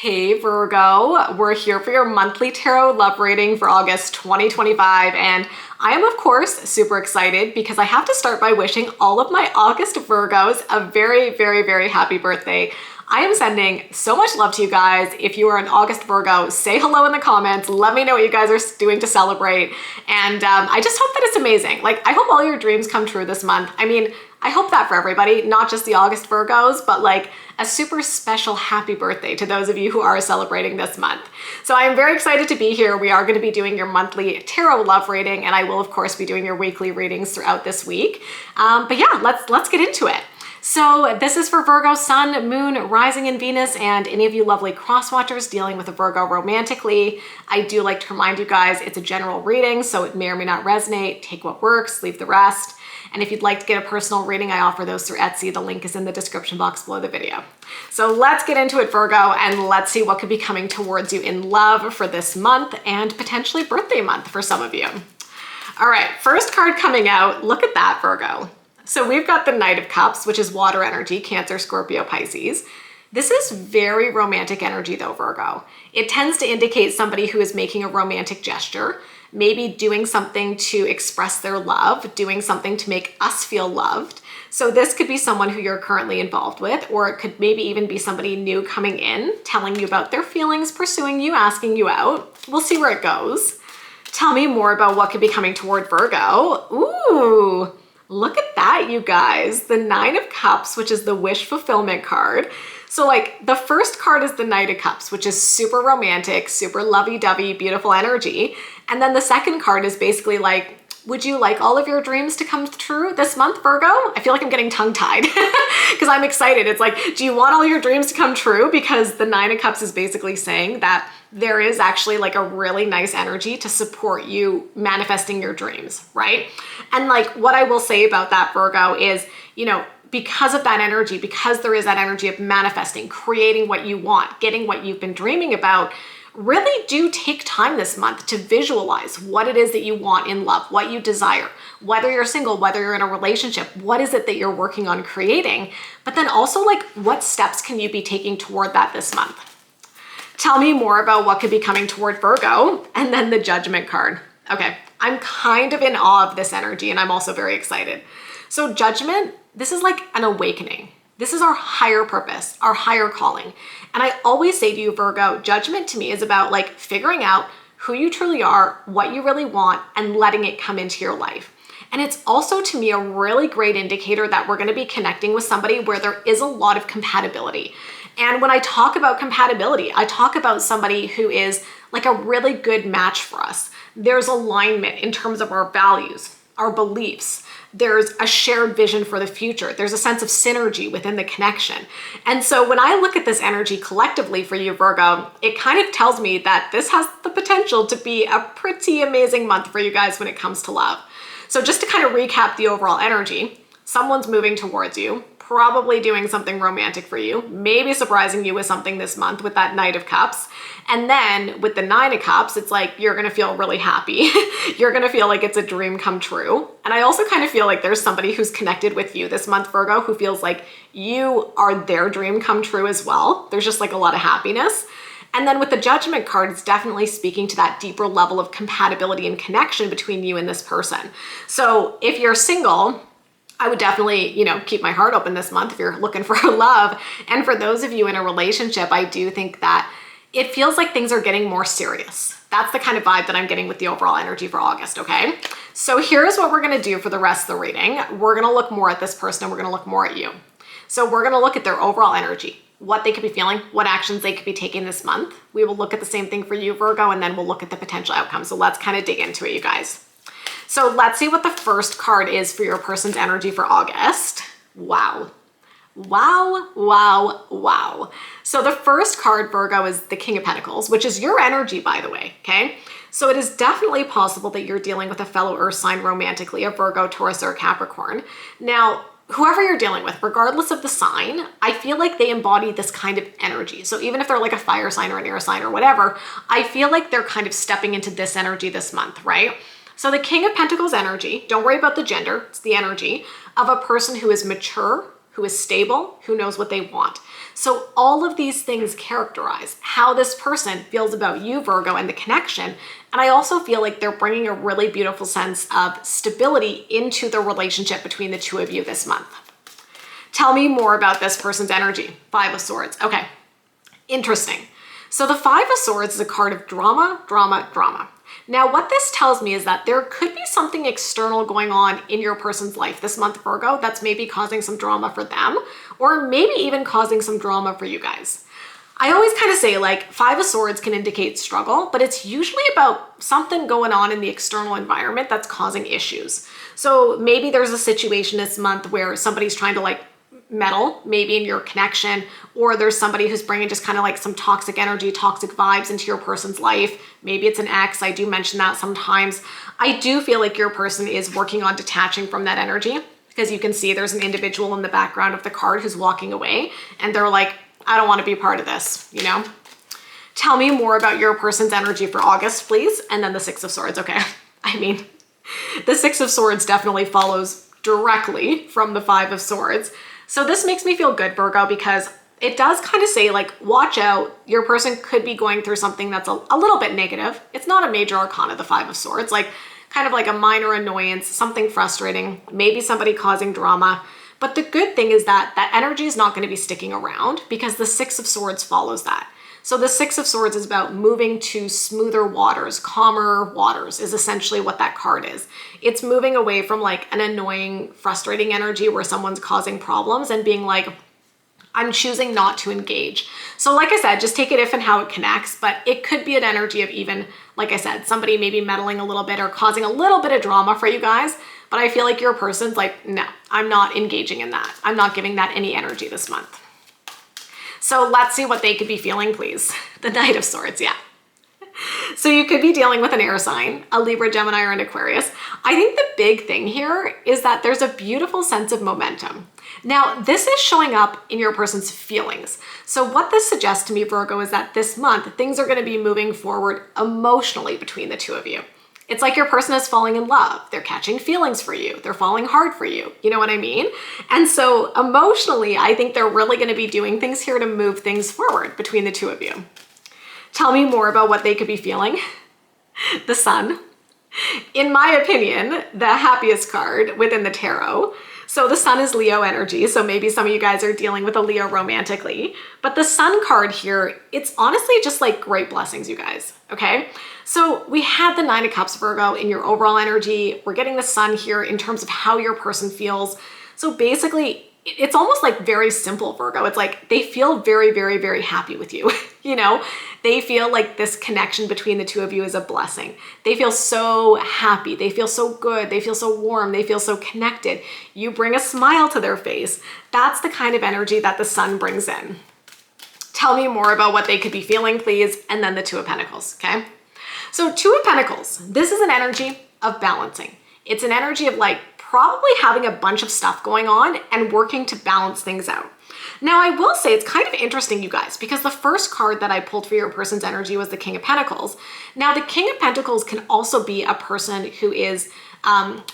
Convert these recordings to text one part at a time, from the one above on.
Hey Virgo, we're here for your monthly tarot love reading for August 2025, and I am of course super excited because I have to start by wishing all of my August Virgos a very happy birthday. I am sending so much love to you guys. If you are an August Virgo, say hello in the comments. Let me know what you guys are doing to celebrate. And I just hope that it's amazing. Like, I hope all your dreams come true this month. I mean, I hope that for everybody, not just the August Virgos, but like a super special happy birthday to those of you who are celebrating this month. So I am very excited to be here. We are going to be doing your monthly tarot love reading, and I will of course be doing your weekly readings throughout this week. But yeah, let's get into it. So this is for Virgo Sun, Moon, Rising in Venus, and any of you lovely cross-watchers dealing with a Virgo romantically. I do like to remind you guys it's a general reading, so it may or may not resonate. Take what works, leave the rest. And if you'd like to get a personal reading, I offer those through Etsy. The link is in the description box below the video. So let's get into it, Virgo, and let's see what could be coming towards you in love for this month and potentially birthday month for some of you. All right, first card coming out. Look at that, Virgo. So we've got the Knight of Cups, which is water energy, Cancer, Scorpio, Pisces. This is very romantic energy though, Virgo. It tends to indicate somebody who is making a romantic gesture, maybe doing something to express their love, doing something to make us feel loved. So this could be someone who you're currently involved with, or it could maybe even be somebody new coming in, telling you about their feelings, pursuing you, asking you out. We'll see where it goes. Tell me more about what could be coming toward Virgo. Ooh. Look at that, you guys. The Nine of Cups, which is the wish fulfillment card. So like the first card is the Knight of Cups, which is super romantic, super lovey-dovey, beautiful energy. And then the second card is basically like, would you like all of your dreams to come true this month, Virgo? I feel like I'm getting tongue-tied because I'm excited. It's like, do you want all your dreams to come true? Because the Nine of Cups is basically saying that there is actually like a really nice energy to support you manifesting your dreams, right? And like what I will say about that, Virgo, is, you know, because of that energy, because there is that energy of manifesting, creating what you want, getting what you've been dreaming about, really do take time this month to visualize what it is that you want in love, what you desire, whether you're single, whether you're in a relationship, what is it that you're working on creating, but then also like what steps can you be taking toward that this month? Tell me more about what could be coming toward Virgo, and then the Judgment card. Okay, I'm kind of in awe of this energy, and I'm also very excited. So Judgment, this is like an awakening. This is our higher purpose, our higher calling. And I always say to you, Virgo, Judgment to me is about like figuring out who you truly are, what you really want, and letting it come into your life. And it's also to me a really great indicator that we're going to be connecting with somebody where there is a lot of compatibility. And when I talk about compatibility, I talk about somebody who is like a really good match for us. There's alignment in terms of our values, our beliefs. There's a shared vision for the future. There's a sense of synergy within the connection. And so when I look at this energy collectively for you, Virgo, it kind of tells me that this has the potential to be a pretty amazing month for you guys when it comes to love. So just to kind of recap the overall energy, someone's moving towards you, probably doing something romantic for you, maybe surprising you with something this month with that Knight of Cups. And then with the Nine of Cups, it's like you're gonna feel really happy. You're gonna feel like it's a dream come true. And I also kind of feel like there's somebody who's connected with you this month, Virgo, who feels like you are their dream come true as well. There's just like a lot of happiness. And then with the Judgment card, it's definitely speaking to that deeper level of compatibility and connection between you and this person. So if you're single, I would definitely, you know, keep my heart open this month if you're looking for love. And for those of you in a relationship, I do think that it feels like things are getting more serious. That's the kind of vibe that I'm getting with the overall energy for August, okay? So here's what we're gonna do for the rest of the reading. We're gonna look more at this person and we're gonna look more at you. So we're gonna look at their overall energy, what they could be feeling, what actions they could be taking this month. We will look at the same thing for you, Virgo, and then we'll look at the potential outcome. So let's kind of dig into it, you guys. So let's see what the first card is for your person's energy for August. Wow. Wow, wow, wow. So the first card, Virgo, is the King of Pentacles, which is your energy, by the way, okay? So it is definitely possible that you're dealing with a fellow earth sign romantically, a Virgo, Taurus, or a Capricorn. Now, whoever you're dealing with, regardless of the sign, I feel like they embody this kind of energy. So even if they're like a fire sign or an air sign or whatever, I feel like they're kind of stepping into this energy this month, right? So the King of Pentacles energy, don't worry about the gender, it's the energy of a person who is mature, who is stable, who knows what they want. So all of these things characterize how this person feels about you, Virgo, and the connection. And I also feel like they're bringing a really beautiful sense of stability into the relationship between the two of you this month. Tell me more about this person's energy. Five of Swords. Okay, interesting. So the Five of Swords is a card of drama, drama, drama. Now, what this tells me is that there could be something external going on in your person's life this month, Virgo, that's maybe causing some drama for them, or maybe even causing some drama for you guys. I always kind of say like Five of Swords can indicate struggle, but it's usually about something going on in the external environment that's causing issues. So maybe there's a situation this month where somebody's trying to like meddle maybe in your connection, or there's somebody who's bringing just kind of like some toxic energy, toxic vibes into your person's life. Maybe it's an ex. I do mention that sometimes. I do feel like your person is working on detaching from that energy, because you can see there's an individual in the background of the card who's walking away and they're like, I don't want to be part of this, you know? Tell me more about your person's energy for August, please. And then the Six of Swords. Okay. I mean, the Six of Swords definitely follows directly from the Five of Swords. So this makes me feel good, Virgo, because it does kind of say like, watch out, your person could be going through something that's a little bit negative. It's not a major arcana, the Five of Swords, like kind of like a minor annoyance, something frustrating, maybe somebody causing drama. But the good thing is that that energy is not going to be sticking around, because the Six of Swords follows that. So the Six of Swords is about moving to smoother waters, calmer waters is essentially what that card is. It's moving away from like an annoying, frustrating energy where someone's causing problems and being like, I'm choosing not to engage. So like I said, just take it if and how it connects, but it could be an energy of even, like I said, somebody maybe meddling a little bit or causing a little bit of drama for you guys. But I feel like your person's like, no, I'm not engaging in that. I'm not giving that any energy this month. So let's see what they could be feeling, please. The Knight of Swords, yeah. So you could be dealing with an air sign, a Libra, Gemini, or an Aquarius. I think the big thing here is that there's a beautiful sense of momentum. Now, this is showing up in your person's feelings. So what this suggests to me, Virgo, is that this month, things are going to be moving forward emotionally between the two of you. It's like your person is falling in love. They're catching feelings for you. They're falling hard for you. You know what I mean? And so emotionally, I think they're really going to be doing things here to move things forward between the two of you. Tell me more about what they could be feeling. The Sun. In my opinion, the happiest card within the tarot. So the Sun is Leo energy, so maybe some of you guys are dealing with a Leo romantically. But the Sun card here, it's honestly just like great blessings, you guys, okay? So we have the Nine of Cups, Virgo, in your overall energy. We're getting the Sun here in terms of how your person feels. So basically, it's almost like very simple, Virgo. It's like they feel very, very, very happy with you. You know, they feel like this connection between the two of you is a blessing. They feel so happy. They feel so good. They feel so warm. They feel so connected. You bring a smile to their face. That's the kind of energy that the Sun brings in. Tell me more about what they could be feeling, please. And then the Two of Pentacles, okay? So Two of Pentacles, this is an energy of balancing. It's an energy of like probably having a bunch of stuff going on and working to balance things out. Now, I will say it's kind of interesting, you guys, because the first card that I pulled for your person's energy was the King of Pentacles. Now, the King of Pentacles can also be a person who is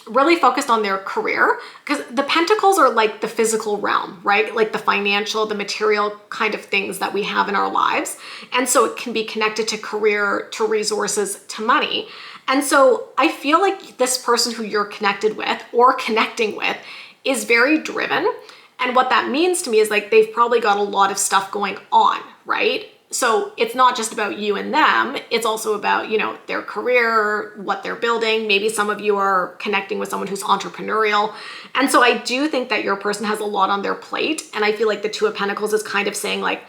really focused on their career, because the Pentacles are like the physical realm, right? Like the financial, the material kind of things that we have in our lives. And so it can be connected to career, to resources, to money. And so I feel like this person who you're connected with or connecting with is very driven. And what that means to me is like they've probably got a lot of stuff going on, right? So it's not just about you and them, it's also about, you know, their career, what they're building. Maybe some of you are connecting with someone who's entrepreneurial. And so I do think that your person has a lot on their plate. And I feel like the Two of Pentacles is kind of saying like,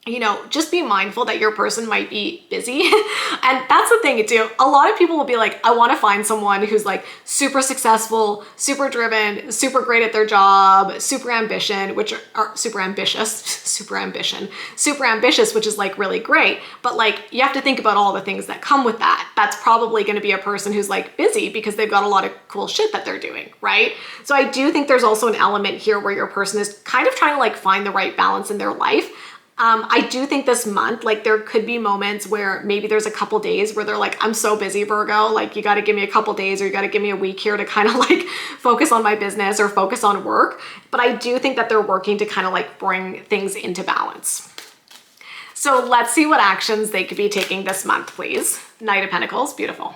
you know, just be mindful that your person might be busy. And that's the thing too. A lot of people will be like, I want to find someone who's like super successful, super driven, super great at their job, super ambitious, which are super ambitious, which is like really great. But like, you have to think about all the things that come with that. That's probably going to be a person who's like busy because they've got a lot of cool shit that they're doing, right? So I do think there's also an element here where your person is kind of trying to like find the right balance in their life. I do think this month, like there could be moments where maybe there's a couple days where they're like, I'm so busy, Virgo, like you got to give me a couple days or you got to give me a week here to kind of like focus on my business or focus on work. But I do think that they're working to kind of like bring things into balance. So let's see what actions they could be taking this month, please. Knight of Pentacles, beautiful.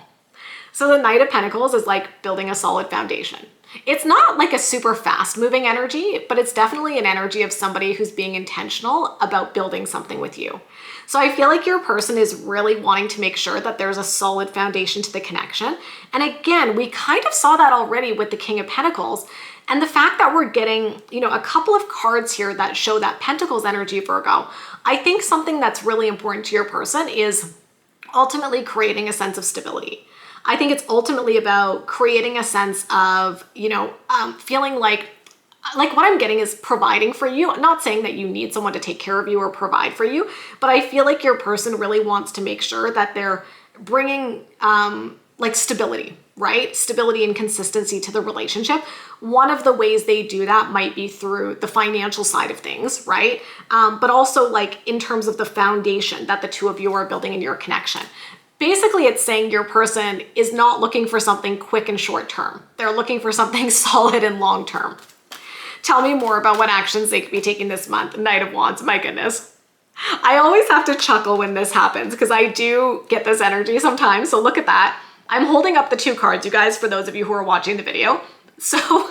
So the Knight of Pentacles is like building a solid foundation. It's not like a super fast moving energy, but it's definitely an energy of somebody who's being intentional about building something with you. So I feel like your person is really wanting to make sure that there's a solid foundation to the connection. And again, we kind of saw that already with the King of Pentacles. And the fact that we're getting, a couple of cards here that show that Pentacles energy, Virgo, I think something that's really important to your person is ultimately creating a sense of stability. I think it's ultimately about creating a sense of, feeling like what I'm getting is providing for you. I'm not saying that you need someone to take care of you or provide for you, but I feel like your person really wants to make sure that they're bringing stability, right? Stability and consistency to the relationship. One of the ways they do that might be through the financial side of things, right? But also like in terms of the foundation that the two of you are building in your connection. Basically, it's saying your person is not looking for something quick and short term. They're looking for something solid and long term. Tell me more about what actions they could be taking this month. Knight of Wands, my goodness. I always have to chuckle when this happens because I do get this energy sometimes. So look at that. I'm holding up the two cards, you guys, for those of you who are watching the video. So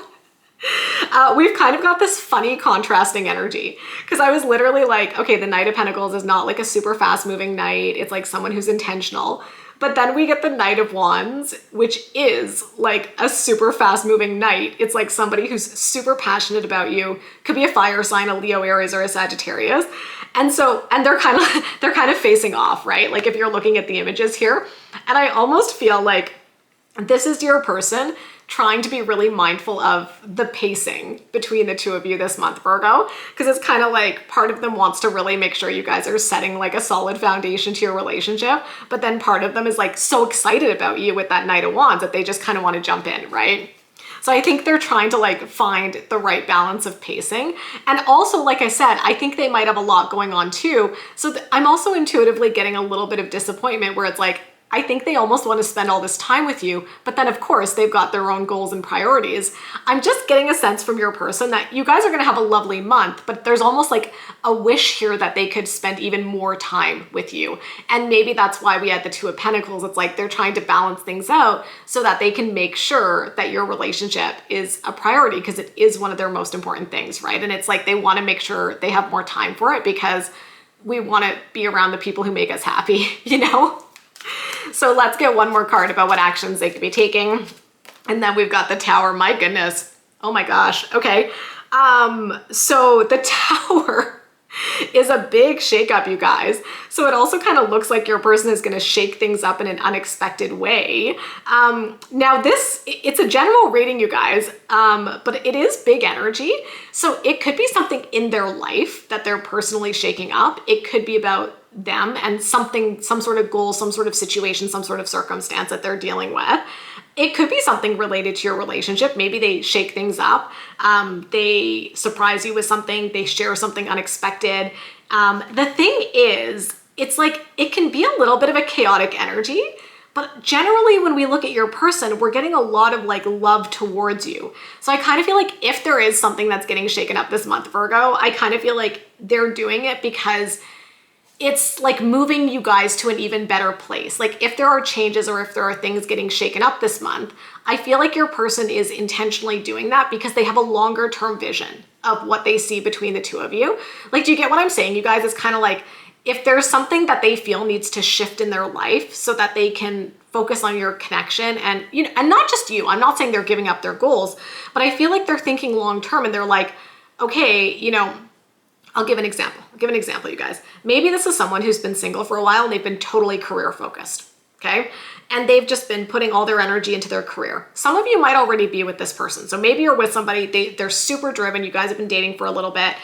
we've kind of got this funny contrasting energy because I was literally like, okay, the Knight of Pentacles is not like a super fast moving knight. It's like someone who's intentional. But then we get the Knight of Wands, which is like a super fast moving knight. It's like somebody who's super passionate about you. Could be a fire sign, a Leo, Aries, or a Sagittarius. And they're kind of facing off, right? Like if you're looking at the images here, and I almost feel like this is your person trying to be really mindful of the pacing between the two of you this month, Virgo, because it's kind of like part of them wants to really make sure you guys are setting like a solid foundation to your relationship, but then part of them is like so excited about you with that Knight of Wands that they just kind of want to jump in, right? So I think they're trying to like find the right balance of pacing. And also, like I said, I think they might have a lot going on too. So I'm also intuitively getting a little bit of disappointment where it's like, I think they almost want to spend all this time with you, but then of course they've got their own goals and priorities. I'm just getting a sense from your person that you guys are going to have a lovely month, but there's almost like a wish here that they could spend even more time with you. And maybe that's why we had the Two of Pentacles. It's like they're trying to balance things out so that they can make sure that your relationship is a priority because it is one of their most important things, right? And it's like they want to make sure they have more time for it because we want to be around the people who make us happy, So let's get one more card about what actions they could be taking. And then we've got the Tower. My goodness. Oh my gosh. Okay. So the Tower is a big shakeup, you guys. So it also kind of looks like your person is going to shake things up in an unexpected way. Now it's a general reading, you guys, but it is big energy. So it could be something in their life that they're personally shaking up. It could be about them and some sort of goal, some sort of situation, some sort of circumstance that they're dealing with. It could be something related to your relationship. Maybe they shake things up. They surprise you with something. They share something unexpected. The thing is, it's like, it can be a little bit of a chaotic energy, but generally when we look at your person, we're getting a lot of like love towards you. So I kind of feel like if there is something that's getting shaken up this month, Virgo, I kind of feel like they're doing it because it's like moving you guys to an even better place. Like if there are changes or if there are things getting shaken up this month, I feel like your person is intentionally doing that because they have a longer term vision of what they see between the two of you. Like, do you get what I'm saying, you guys? It's kind of like if there's something that they feel needs to shift in their life so that they can focus on your connection and, and not just you. I'm not saying they're giving up their goals, but I feel like they're thinking long term and they're like, okay, I'll give an example. You guys. Maybe this is someone who's been single for a while and they've been totally career focused, okay? And they've just been putting all their energy into their career. Some of you might already be with this person. So maybe you're with somebody, they're super driven, you guys have been dating for a little bit.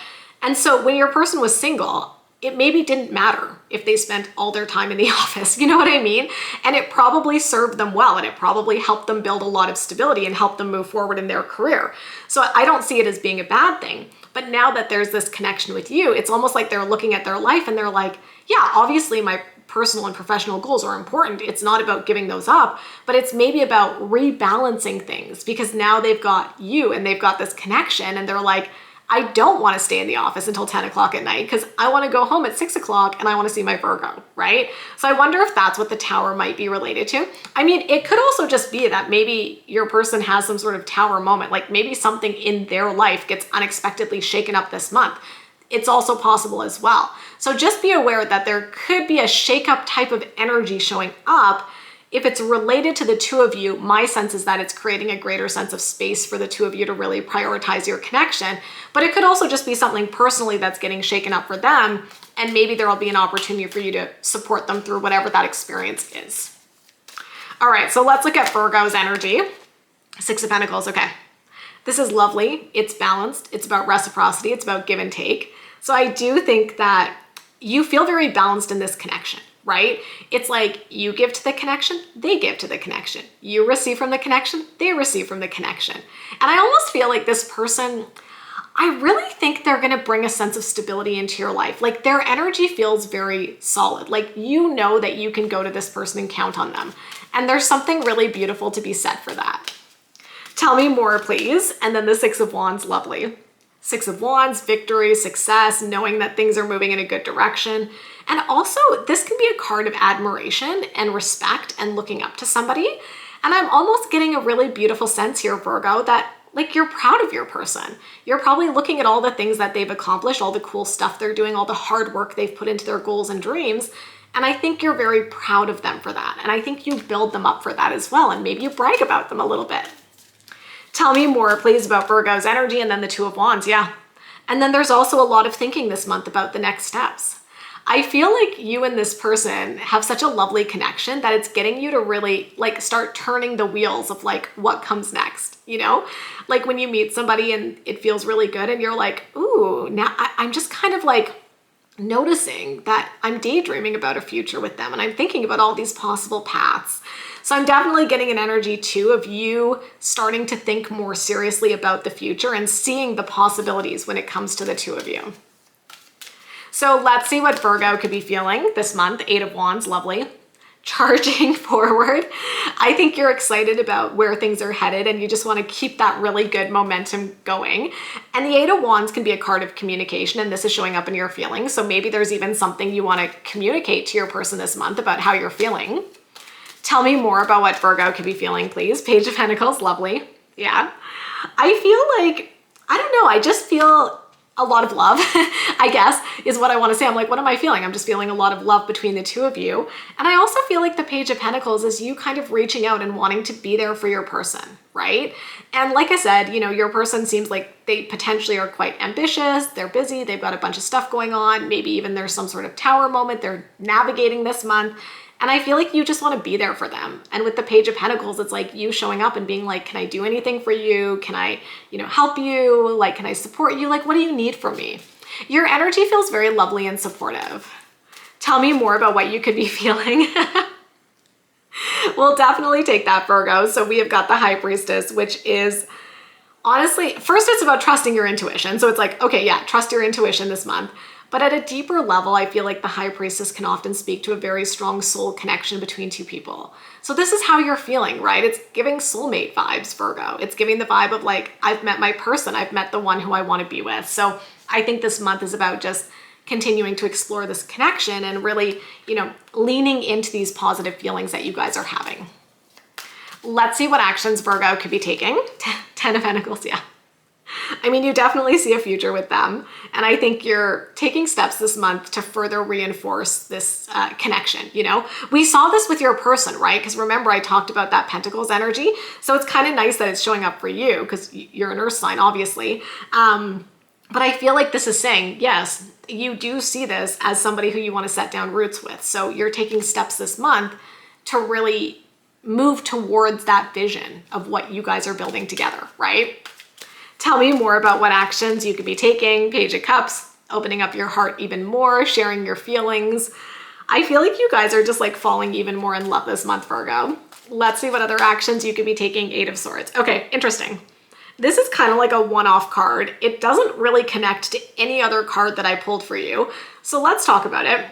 And so when your person was single, it maybe didn't matter if they spent all their time in the office, you know what I mean? And it probably served them well and it probably helped them build a lot of stability and help them move forward in their career. So I don't see it as being a bad thing. But now that there's this connection with you, it's almost like they're looking at their life and they're like, yeah, obviously my personal and professional goals are important. It's not about giving those up, but it's maybe about rebalancing things because now they've got you and they've got this connection and they're like, I don't want to stay in the office until 10 o'clock at night because I want to go home at 6 o'clock and I want to see my Virgo, right? So I wonder if that's what the tower might be related to. I mean, it could also just be that maybe your person has some sort of tower moment, like maybe something in their life gets unexpectedly shaken up this month. It's also possible as well. So just be aware that there could be a shake-up type of energy showing up. If it's related to the two of you, my sense is that it's creating a greater sense of space for the two of you to really prioritize your connection. But it could also just be something personally that's getting shaken up for them. And maybe there'll be an opportunity for you to support them through whatever that experience is. All right, so let's look at Virgo's energy. Six of Pentacles, okay. This is lovely. It's balanced. It's about reciprocity. It's about give and take. So I do think that you feel very balanced in this connection, right? It's like you give to the connection, they give to the connection. You receive from the connection, they receive from the connection. And I almost feel like this person, I really think they're going to bring a sense of stability into your life. Like their energy feels very solid. Like you know that you can go to this person and count on them. And there's something really beautiful to be said for that. Tell me more, please. And then the Six of Wands, lovely. Six of Wands, victory, success, knowing that things are moving in a good direction. And also, this can be a card of admiration and respect and looking up to somebody. And I'm almost getting a really beautiful sense here, Virgo, that like you're proud of your person. You're probably looking at all the things that they've accomplished, all the cool stuff they're doing, all the hard work they've put into their goals and dreams. And I think you're very proud of them for that. And I think you build them up for that as well. And maybe you brag about them a little bit. Tell me more, please, about Virgo's energy and then the Two of Wands, yeah. And then there's also a lot of thinking this month about the next steps. I feel like you and this person have such a lovely connection that it's getting you to really like start turning the wheels of like what comes next, you know? Like when you meet somebody and it feels really good and you're like, ooh, now I'm just kind of like noticing that I'm daydreaming about a future with them and I'm thinking about all these possible paths. So I'm definitely getting an energy too of you starting to think more seriously about the future and seeing the possibilities when it comes to the two of you. So let's see what Virgo could be feeling this month. Eight of Wands, lovely. Charging forward. I think you're excited about where things are headed and you just want to keep that really good momentum going. And the Eight of Wands can be a card of communication and this is showing up in your feelings. So maybe there's even something you want to communicate to your person this month about how you're feeling. Tell me more about what Virgo could be feeling, please. Page of Pentacles, lovely. Yeah. I feel like, I don't know, I just feel a lot of love, I guess, is what I want to say. I'm like, what am I feeling? I'm just feeling a lot of love between the two of you. And I also feel like the Page of Pentacles is you kind of reaching out and wanting to be there for your person, right? And like I said, you know, your person seems like they potentially are quite ambitious. They're busy. They've got a bunch of stuff going on. Maybe even there's some sort of tower moment they're navigating this month. And I feel like you just want to be there for them. And with the Page of Pentacles, it's like you showing up and being like, can I do anything for you? Can I, you know, help you? Like, can I support you? Like, what do you need from me? Your energy feels very lovely and supportive. Tell me more about what you could be feeling. We'll definitely take that, Virgo. So we have got the High Priestess, which is honestly, first it's about trusting your intuition. So it's like, okay, yeah, trust your intuition this month. But at a deeper level, I feel like the High Priestess can often speak to a very strong soul connection between two people. So this is how you're feeling, right? It's giving soulmate vibes, Virgo. It's giving the vibe of like, I've met my person. I've met the one who I want to be with. So I think this month is about just continuing to explore this connection and really, you know, leaning into these positive feelings that you guys are having. Let's see what actions Virgo could be taking. 10 of Pentacles, yeah. I mean, you definitely see a future with them. And I think you're taking steps this month to further reinforce this connection, you know? We saw this with your person, right? Because remember, I talked about that Pentacles energy. So it's kind of nice that it's showing up for you because you're an Earth sign, obviously. But I feel like this is saying, yes, you do see this as somebody who you want to set down roots with. So you're taking steps this month to really move towards that vision of what you guys are building together, right? Tell me more about what actions you could be taking. Page of Cups, opening up your heart even more, sharing your feelings. I feel like you guys are just like falling even more in love this month, Virgo. Let's see what other actions you could be taking. Eight of Swords. Okay, interesting. This is kind of like a one-off card. It doesn't really connect to any other card that I pulled for you. So let's talk about it.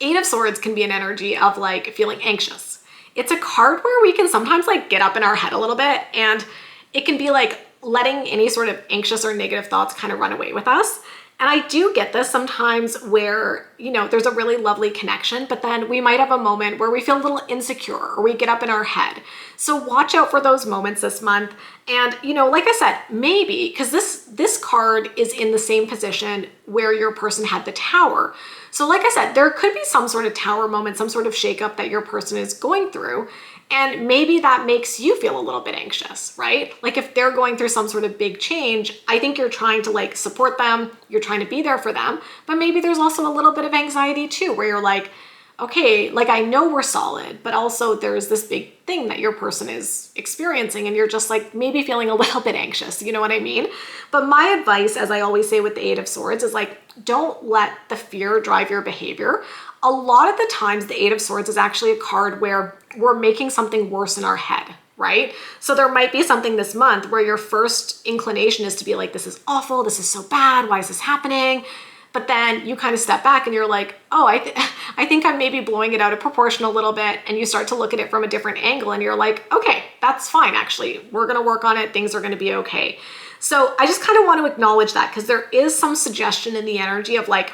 Eight of Swords can be an energy of like feeling anxious. It's a card where we can sometimes like get up in our head a little bit, and it can be like letting any sort of anxious or negative thoughts kind of run away with us. And I do get this sometimes where, you know, there's a really lovely connection, but then we might have a moment where we feel a little insecure or we get up in our head. So watch out for those moments this month. And, you know, like I said, maybe, because this card is in the same position where your person had the Tower. So like I said, there could be some sort of Tower moment, some sort of shakeup that your person is going through. And maybe that makes you feel a little bit anxious, right? Like if they're going through some sort of big change, I think you're trying to like support them, you're trying to be there for them, but maybe there's also a little bit of anxiety too, where you're like, okay, like I know we're solid, but also there's this big thing that your person is experiencing and you're just like maybe feeling a little bit anxious, you know what I mean? But my advice, as I always say with the Eight of Swords, is like, don't let the fear drive your behavior. A lot of the times the Eight of Swords is actually a card where we're making something worse in our head, right? So there might be something this month where your first inclination is to be like, this is awful, this is so bad, why is this happening? But then you kind of step back and you're like, oh, I think I'm maybe blowing it out of proportion a little bit. And you start to look at it from a different angle and you're like, okay, that's fine. Actually, we're going to work on it. Things are going to be okay. So I just kind of want to acknowledge that because there is some suggestion in the energy of like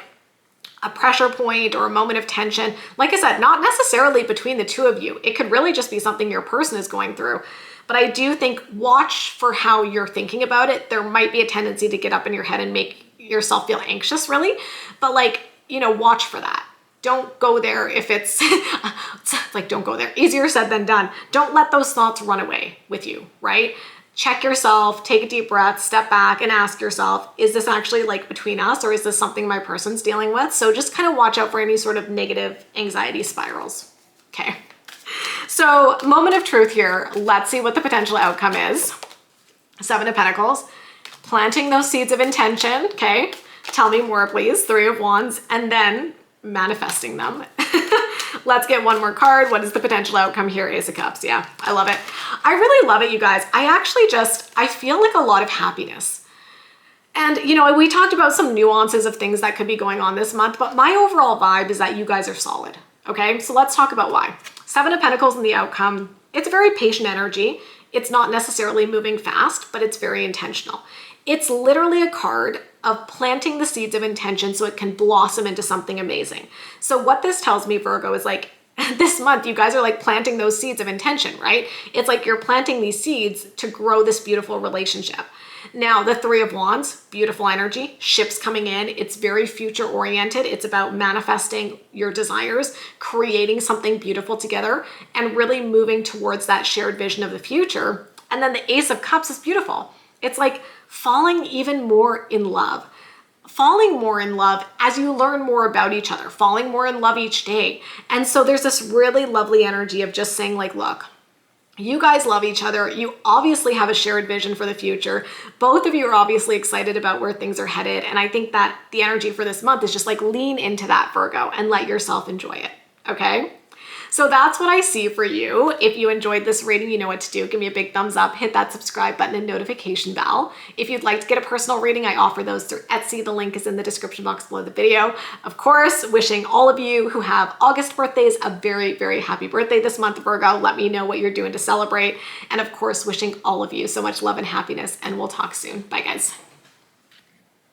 a pressure point or a moment of tension. Like I said, not necessarily between the two of you. It could really just be something your person is going through. But I do think watch for how you're thinking about it. There might be a tendency to get up in your head and make yourself feel anxious, really. But like, you know, watch for that. Don't go there if it's like, don't go there. Easier said than done. Don't let those thoughts run away with you, right? Check yourself, take a deep breath, step back and ask yourself, is this actually like between us or is this something my person's dealing with? So just kind of watch out for any sort of negative anxiety spirals. Okay. So moment of truth here. Let's see what the potential outcome is. Seven of Pentacles. Planting those seeds of intention, okay? Tell me more, please. Three of Wands, and then manifesting them. Let's get one more card. What is the potential outcome here? Ace of Cups. Yeah, I love it. I really love it, you guys. I feel like a lot of happiness. And, you know, we talked about some nuances of things that could be going on this month, but my overall vibe is that you guys are solid, okay? So let's talk about why. Seven of Pentacles in the outcome. It's a very patient energy. It's not necessarily moving fast, but it's very intentional. It's literally a card of planting the seeds of intention so it can blossom into something amazing. So what this tells me, Virgo, is like this month, you guys are like planting those seeds of intention, right? It's like you're planting these seeds to grow this beautiful relationship. Now, the Three of Wands, beautiful energy, ships coming in. It's very future oriented. It's about manifesting your desires, creating something beautiful together, and really moving towards that shared vision of the future. And then the Ace of Cups is beautiful. It's like falling even more in love. Falling more in love as you learn more about each other, falling more in love each day. And so there's this really lovely energy of just saying like, look, you guys love each other. You obviously have a shared vision for the future. Both of you are obviously excited about where things are headed. And I think that the energy for this month is just like lean into that, Virgo, and let yourself enjoy it. Okay? So that's what I see for you. If you enjoyed this reading, you know what to do. Give me a big thumbs up, hit that subscribe button and notification bell. If you'd like to get a personal reading, I offer those through Etsy. The link is in the description box below the video. Of course, wishing all of you who have August birthdays a very, very happy birthday this month, Virgo. Let me know what you're doing to celebrate. And of course, wishing all of you so much love and happiness, and we'll talk soon. Bye, guys.